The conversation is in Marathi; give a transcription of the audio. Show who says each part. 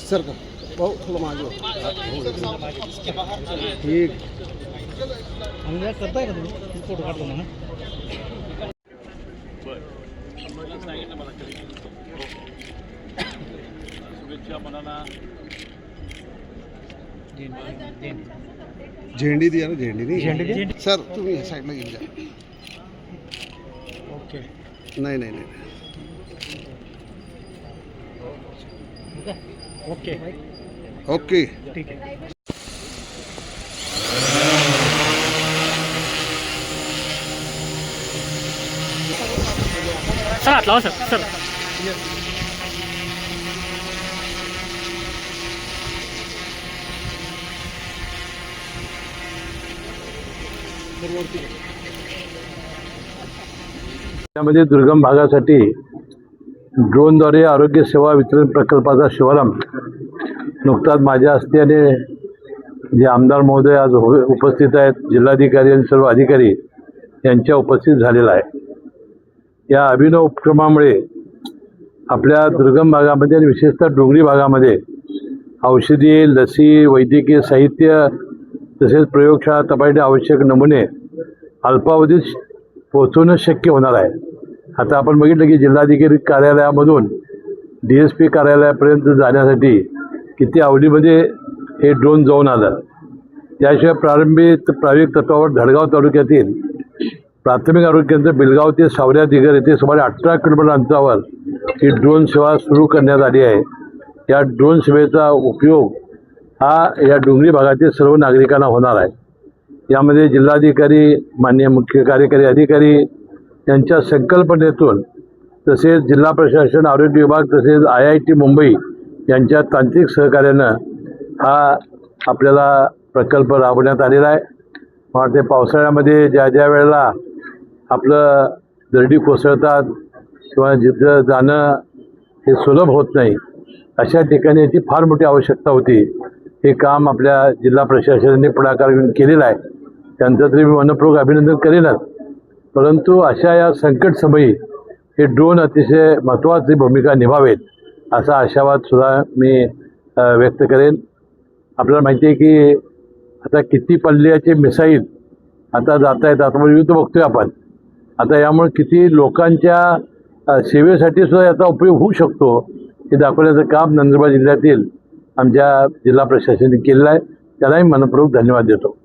Speaker 1: सर का भाऊ थोडं मागे ठीक करताय का तुम्ही फोटो काढतो म्हणा
Speaker 2: शुभेच्छा मनाला
Speaker 1: झेंडी द्या ना झेंडी सर तुम्ही या साईडला घेऊन जा
Speaker 2: ओके
Speaker 1: नाही नाही नाही
Speaker 2: ओके
Speaker 1: ओके
Speaker 2: ठीक आहे सर हात लावा सर
Speaker 3: त्यामध्ये दुर्गम भागासाठी ड्रोनद्वारे आरोग्य सेवा वितरण प्रकल्पाचा शुभारंभ नुकताच माझ्या हस्ते आणि जे आमदार महोदय आज उपस्थित आहेत, जिल्हाधिकारी आणि सर्व अधिकारी यांच्या उपस्थित झालेला आहे. या अभिनव उपक्रमामुळे आपल्या दुर्गम भागामध्ये आणि विशेषतः डोंगरी भागामध्ये औषधी, लसी, वैद्यकीय साहित्य तसेच प्रयोगशाळा तपासणी आवश्यक नमुने अल्पावधीत पोहोचवणं शक्य होणार आहे. आता आपण बघितलं की जिल्हाधिकारी कार्यालयामधून DSP कार्यालयापर्यंत जाण्यासाठी किती अवधीमध्ये हे ड्रोन जाऊन आलं. त्याशिवाय प्रायोगिक तत्वावर धडगाव तालुक्यातील प्राथमिक आरोग्य केंद्र बिलगाव ते सावऱ्या दिगर येथे सुमारे 18 किलोमीटर अंतरावर ही ड्रोन सेवा सुरू करण्यात आली आहे. या ड्रोन सेवेचा उपयोग हा या डोंगरी भागातील सर्व नागरिकांना होणार आहे. यामध्ये जिल्हाधिकारी, माननीय मुख्य कार्यकारी अधिकारी यांच्या संकल्पनेतून तसेच जिल्हा प्रशासन, आरोग्य विभाग तसेच IIT मुंबई यांच्या तांत्रिक सहकार्यानं हा आपल्याला प्रकल्प राबवण्यात आलेला आहे. मग ते पावसाळ्यामध्ये ज्या वेळेला आपलं दरडी कोसळतात किंवा जिथं जाणं हे सुलभ होत नाही अशा ठिकाणी याची फार मोठी आवश्यकता होती. हे काम आपल्या जिल्हा प्रशासनाने पुढाकार घेऊन केलेलं आहे. त्यांचं तरी मी मनपूर्वक अभिनंदन करेनच. परंतु अशा या संकट समयी हे ड्रोन अतिशय महत्त्वाची भूमिका निभावेत असा आशावाद सुद्धा मी व्यक्त करेन. आपल्याला माहिती आहे की आता किती पल्ल्याचे मिसाईल आता जात आहेत. आता म्हणजे युद्ध बघतोय आपण. आता यामुळे किती लोकांच्या सेवेसाठी सुद्धा याचा उपयोग होऊ शकतो हे दाखवण्याचं काम नंदुरबार जिल्ह्यातील आमच्या जिल्हा प्रशासनाने केलेलं आहे. त्यालाही मनपूर्वक धन्यवाद देतो.